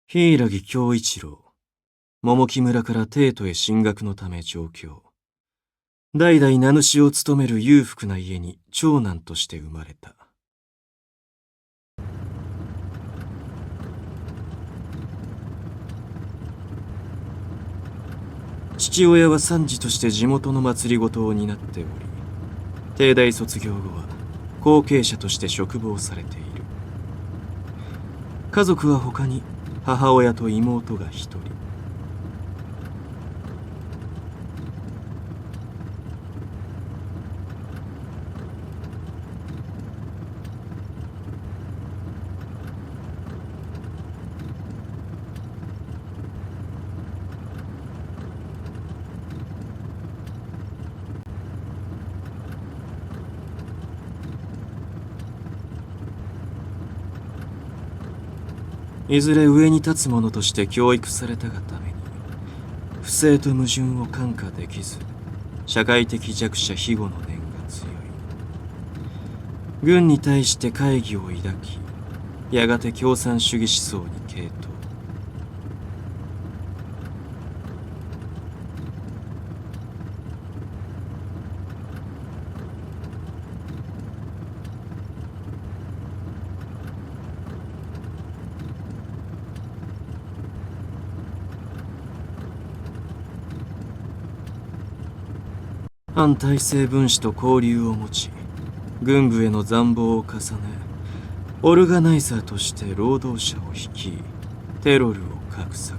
柊恭一郎、桃木村から帝都へ進学のため上京。代々名主を務める裕福な家に長男として生まれた。父親は参事として地元の祭りごとを担っており、帝大卒業後は後継者として嘱望されている。家族は他に母親と妹が一人。いずれ上に立つ者として教育されたがために、不正と矛盾を看過できず、社会的弱者庇護の念が強い。軍に対して懐疑を抱き、やがて共産主義思想に傾倒。反体制分子と交流を持ち、軍部への残暴を重ね、オルガナイザーとして労働者を率い、テロルを画策。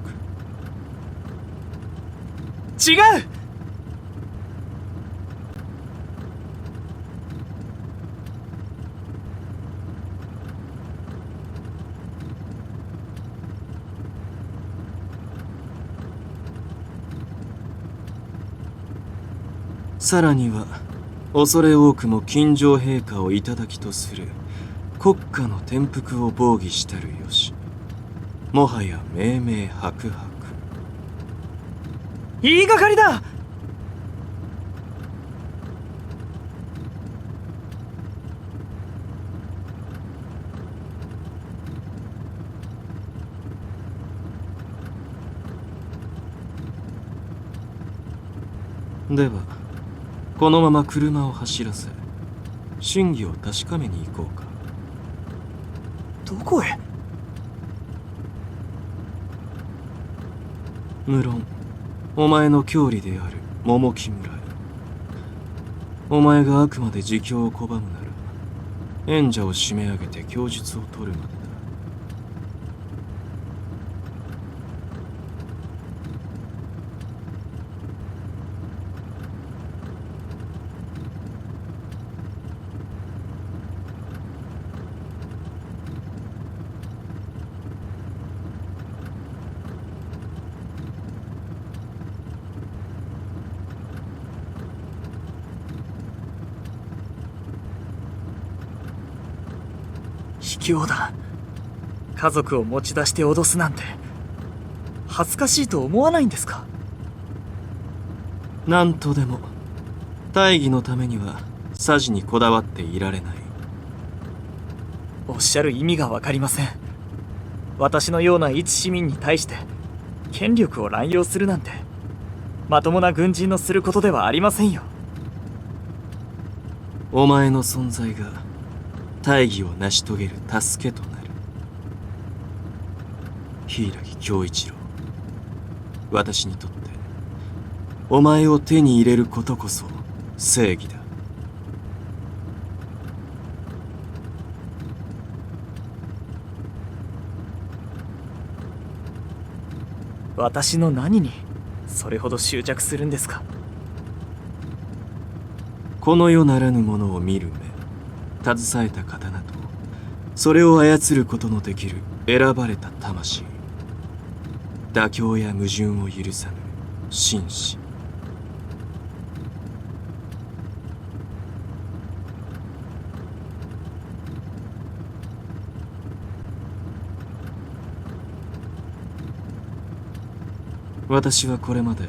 違う。さらには恐れ多くも金城陛下を頂とする国家の転覆を防御したるよし、もはや明々白々。言いがかりだ。ではこのまま車を走らせ真偽を確かめに行こうか。どこへ？無論お前の郷里である桃木村へ。お前があくまで自供を拒むなら縁者を締め上げて供述を取るまでだ。卑怯だ。家族を持ち出して脅すなんて恥ずかしいと思わないんですか？なんとでも大義のためにはさじにこだわっていられない。おっしゃる意味が分かりません。私のような一市民に対して権力を乱用するなんてまともな軍人のすることではありませんよ。お前の存在が大義を成し遂げる助けとなる。柊恭一郎、私にとってお前を手に入れることこそ正義だ。私の何にそれほど執着するんですか？この世ならぬものを見る目、携えた刀とそれを操ることのできる選ばれた魂、妥協や矛盾を許さぬ紳士。私はこれまで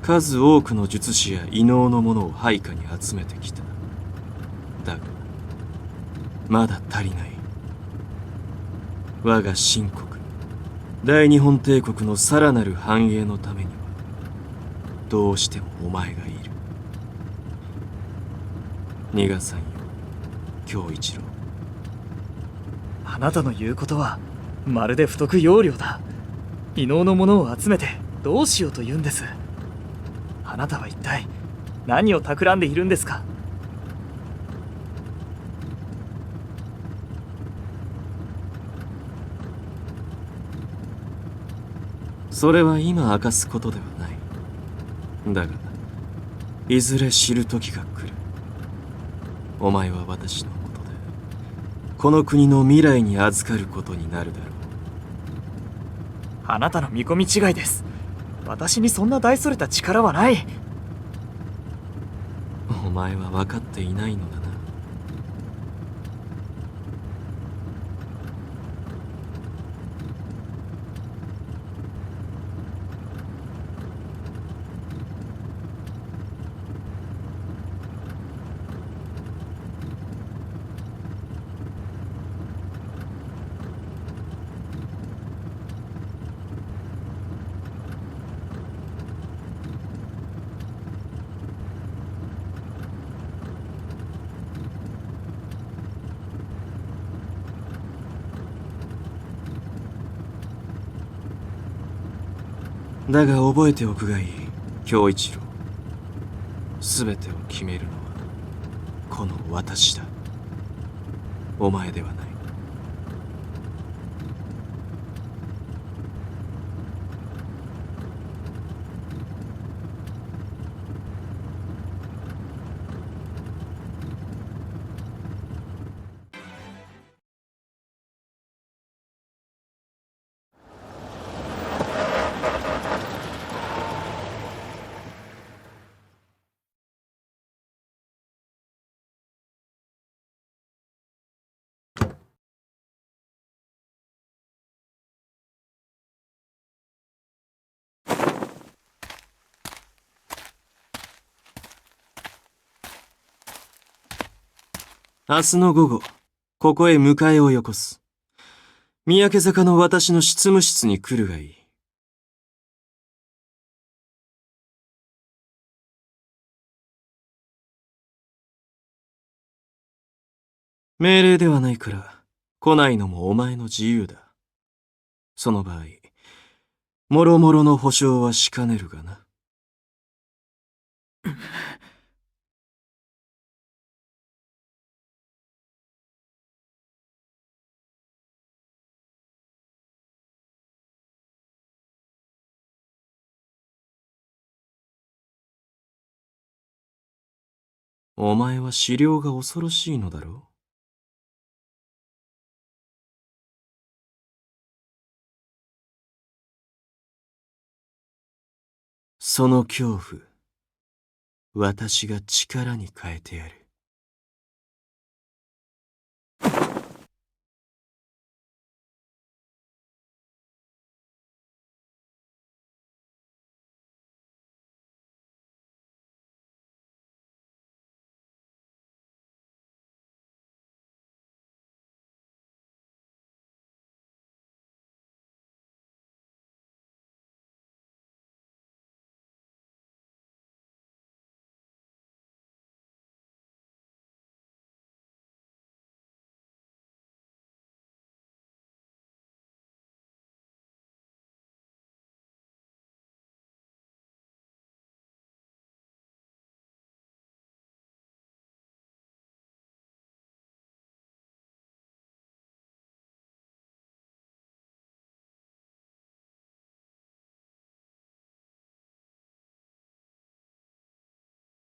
数多くの術師や異能の者を配下に集めてきた。だがまだ足りない。我が秦国大日本帝国のさらなる繁栄のためにはどうしてもお前がいる。逃がさんよ、京一郎。あなたの言うことはまるで不得要領だ。異能のものを集めてどうしようと言うんです。あなたは一体何を企んでいるんですか？それは今明かすことではない。だがいずれ知る時が来る。お前は私のもとでこの国の未来に預かることになるだろう。あなたの見込み違いです。私にそんな大それた力はない。お前は分かっていないのだな。だが覚えておくがいい、京一郎。全てを決めるのはこの私だ。お前ではない。明日の午後、ここへ迎えをよこす。三宅坂の私の執務室に来るがいい。命令ではないから、来ないのもお前の自由だ。その場合、もろもろの保証はしかねるがな。お前は資料が恐ろしいのだろう。その恐怖、私が力に変えてやる。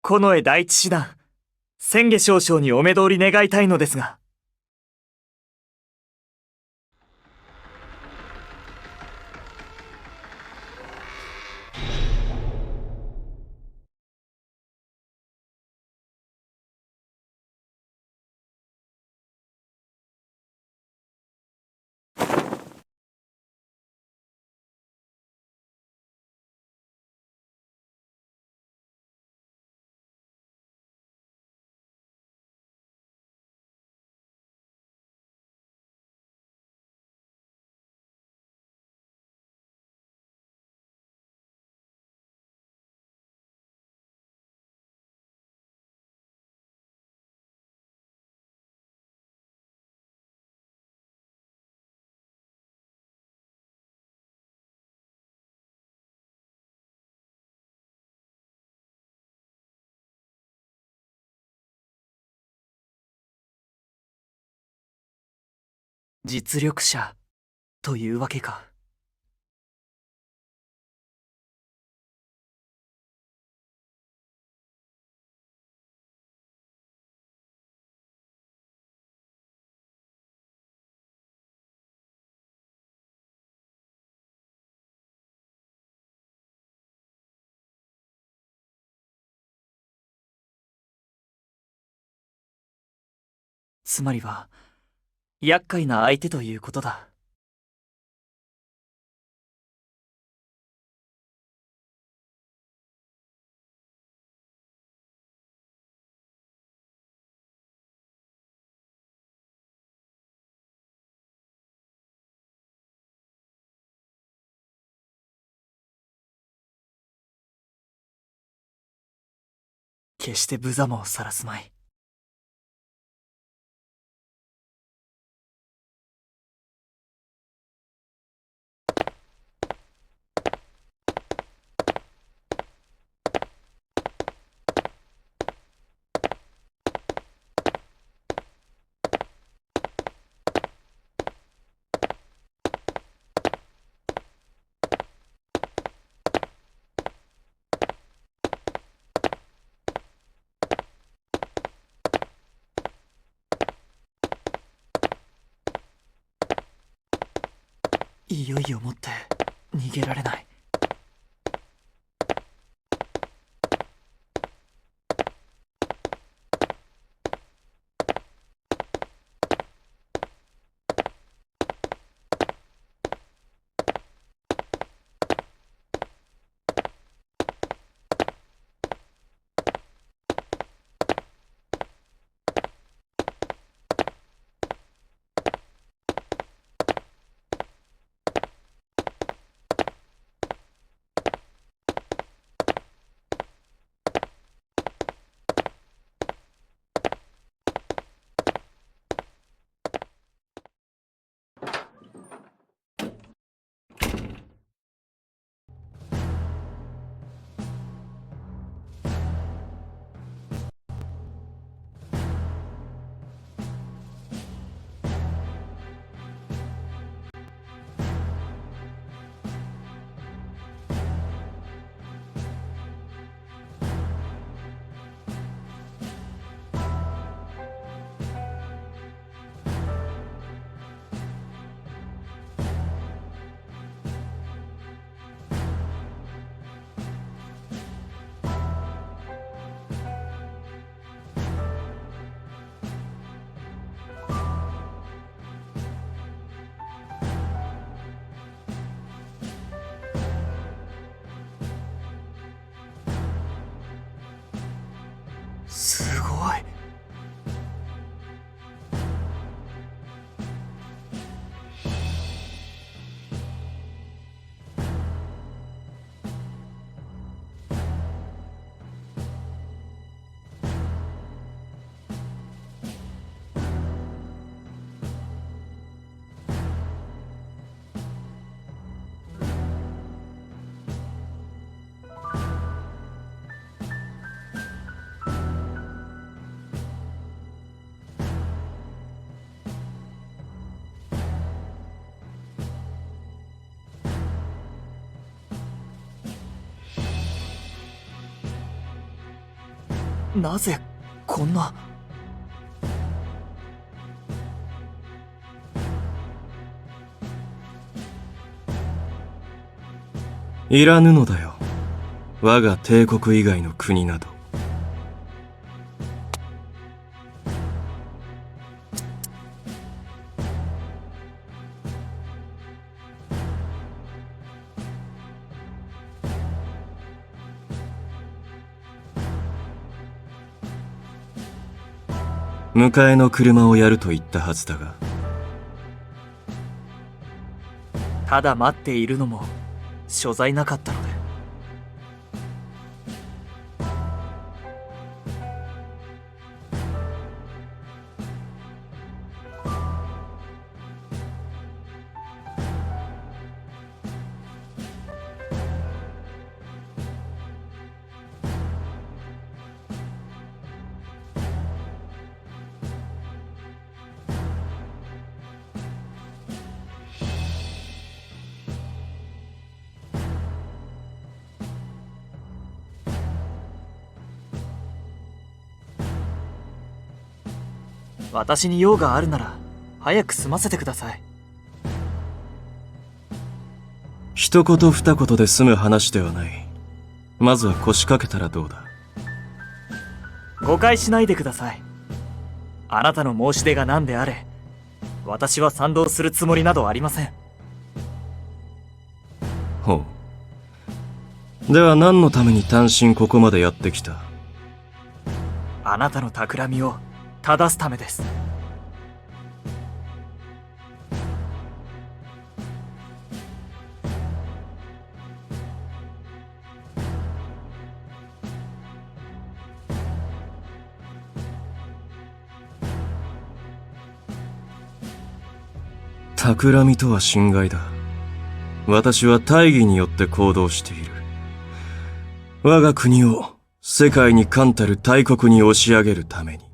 近衛第一師団、千下少将にお目通り願いたいのですが。実力者というわけか。つまりは厄介な相手ということだ。決して無様を晒すまい。いよいよもって逃げられない。すごい。なぜこんな。いらぬのだよ、我が帝国以外の国など。迎えの車をやると言ったはずだが。ただ待っているのも所在なかったので。私に用があるなら早く済ませてください。一言二言で済む話ではない。まずは腰掛けたらどうだ。誤解しないでください。あなたの申し出が何であれ、私は賛同するつもりなどありません。ほう。では何のために単身ここまでやってきた？あなたの企みを正すためです。企みとは心外だ。私は大義によって行動している。我が国を世界に冠たる大国に押し上げるために。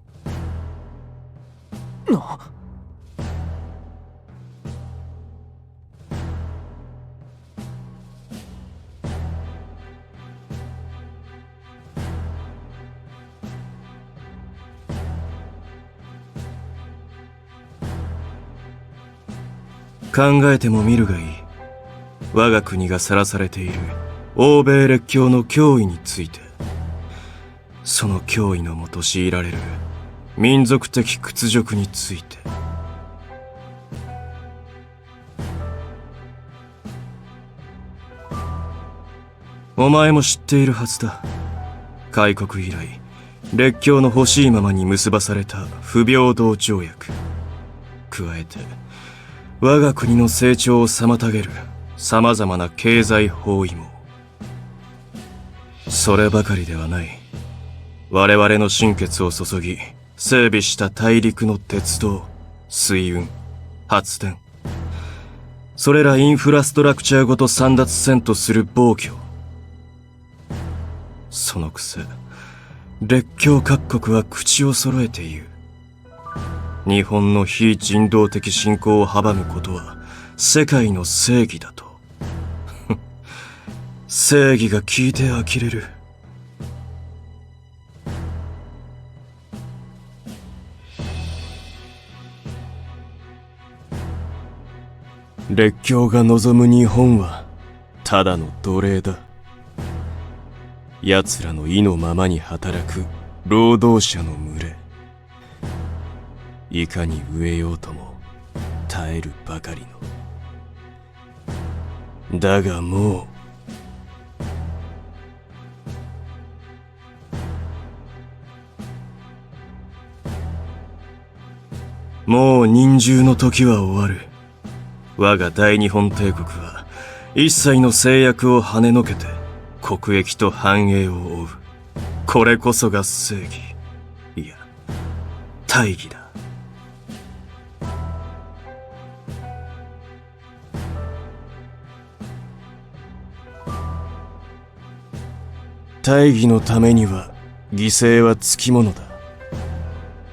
考えてもみるがいい。我が国がさらされている欧米列強の脅威について、その脅威のもと強いられる民族的屈辱について。お前も知っているはずだ。開国以来列強の欲しいままに結ばされた不平等条約、加えて我が国の成長を妨げる様々な経済包囲網。そればかりではない。我々の心血を注ぎ整備した大陸の鉄道、水運、発電、それらインフラストラクチャーごと簒奪せんとする暴挙。そのくせ列強各国は口を揃えて言う。日本の非人道的侵攻を阻むことは世界の正義だと。正義が聞いて呆れる。列強が望む日本はただの奴隷だ。奴らの意のままに働く労働者の群れ。いかに飢えようとも耐えるばかりの。だがもう忍従の時は終わる。我が大日本帝国は一切の制約を跳ねのけて国益と繁栄を追う。これこそが正義、いや大義だ。大義のためには犠牲はつきものだ。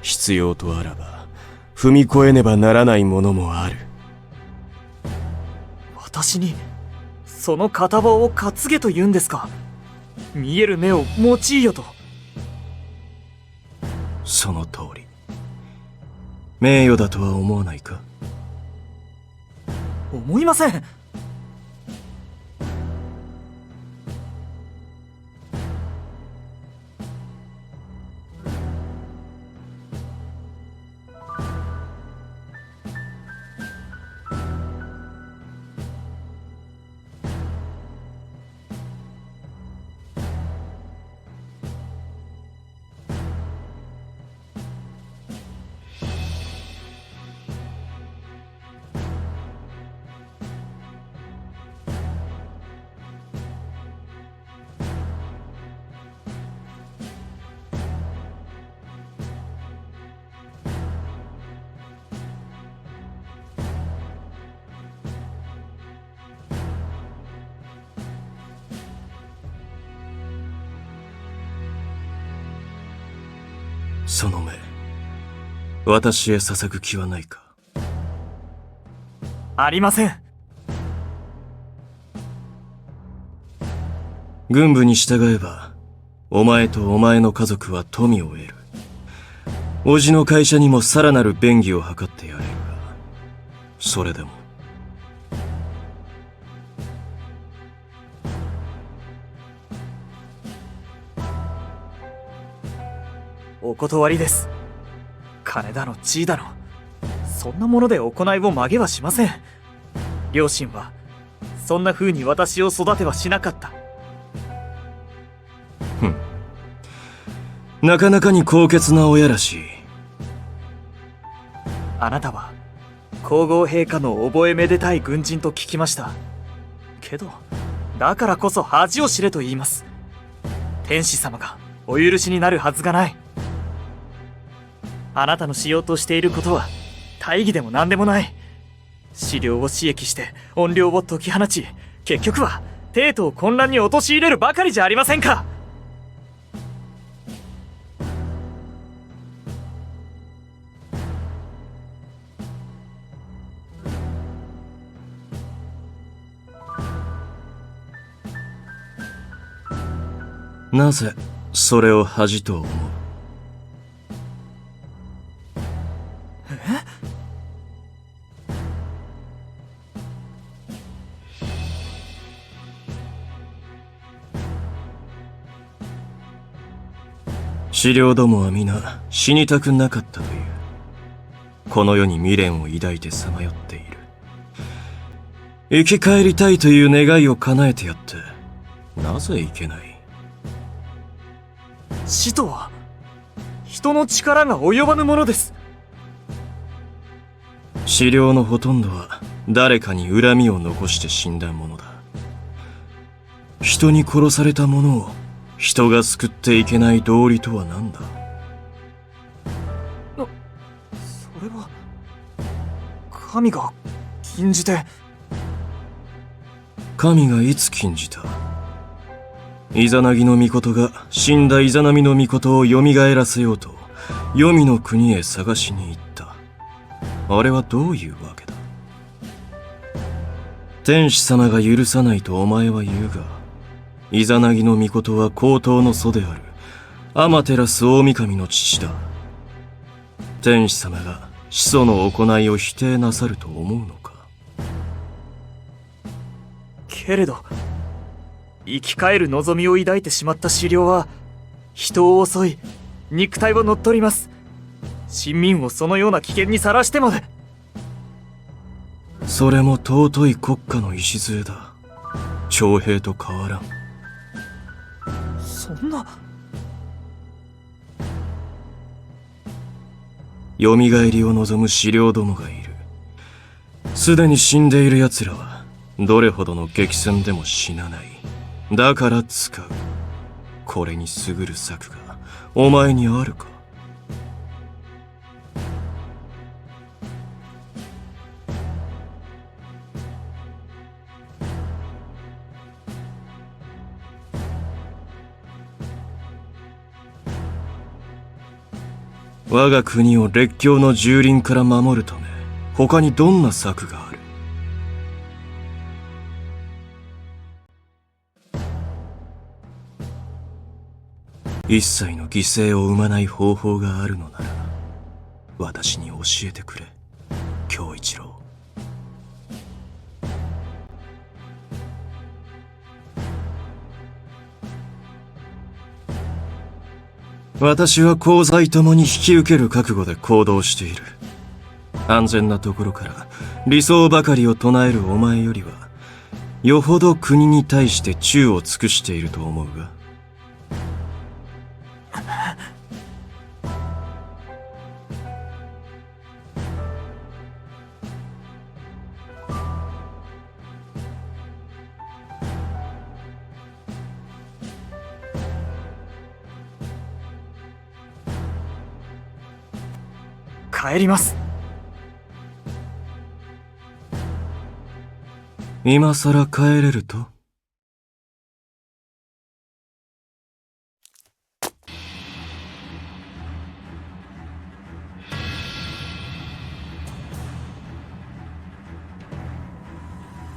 必要とあらば踏み越えねばならないものもある。私にその片棒を担げと言うんですか？見える目を用いよと。その通り。名誉だとは思わないか？思いません。その目、私へ捧ぐ気はないか？ありません。軍部に従えばお前とお前の家族は富を得る。叔父の会社にもさらなる便宜を図ってやれるが、それでもお断りです。金だの地位だの、そんなもので行いを曲げはしません。両親はそんな風に私を育てはしなかった。なかなかに高潔な親らしい。あなたは皇后陛下の覚えめでたい軍人と聞きました。けどだからこそ恥を知れと言います。天使様がお許しになるはずがない。あなたのしようとしていることは大義でも何でもない。資料を刺激して怨霊を解き放ち、結局は帝都を混乱に陥れるばかりじゃありませんか。なぜそれを恥と思う？資料どもは皆死にたくなかったという。この世に未練を抱いてさまよっている。生き返りたいという願いを叶えてやってなぜいけない？死とは人の力が及ばぬものです。資料のほとんどは誰かに恨みを残して死んだものだ。人に殺されたものを人が救っていけない道理とは何だ？それは神が禁じて。神がいつ禁じた？イザナギの御事が死んだイザナミの御事を蘇らせようと黄泉の国へ探しに行った。あれはどういうわけだ？天使様が許さないとお前は言うが、イザナギの御事は高等の祖であるアマテラス大神の父だ。天使様が始祖の行いを否定なさると思うのか？けれど生き返る望みを抱いてしまった資料は人を襲い肉体を乗っ取ります。臣民をそのような危険にさらしてまで。それも尊い国家の礎だ。徴兵と変わらん。そんな。蘇りを望む資料どもがいる。すでに死んでいる奴らはどれほどの激戦でも死なない。だから使う。これに優る策がお前にあるか？我が国を列強の蹂躙から守るため、他にどんな策がある？一切の犠牲を生まない方法があるのなら、私に教えてくれ、恭一郎。私は功罪ともに引き受ける覚悟で行動している。安全なところから理想ばかりを唱えるお前よりは、よほど国に対して忠を尽くしていると思うが。帰ります。今さら帰れると？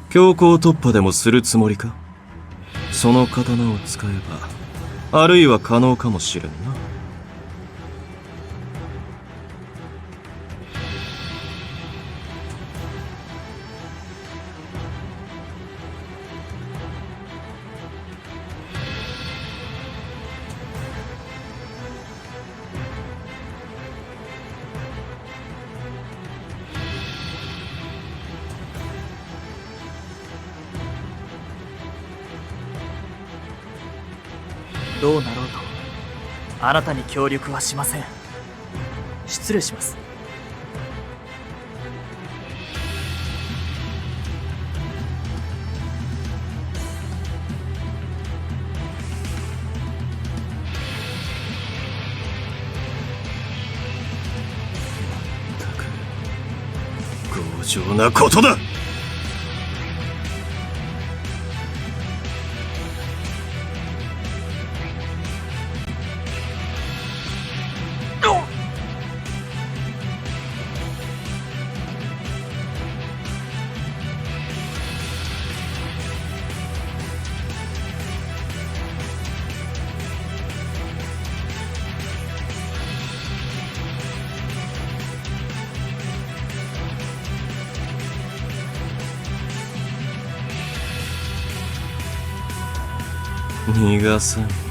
強行突破でもするつもりか？その刀を使えば、あるいは可能かもしれんな。どうなろうとあなたに協力はしません。失礼します。強情なことだ。逃がさん。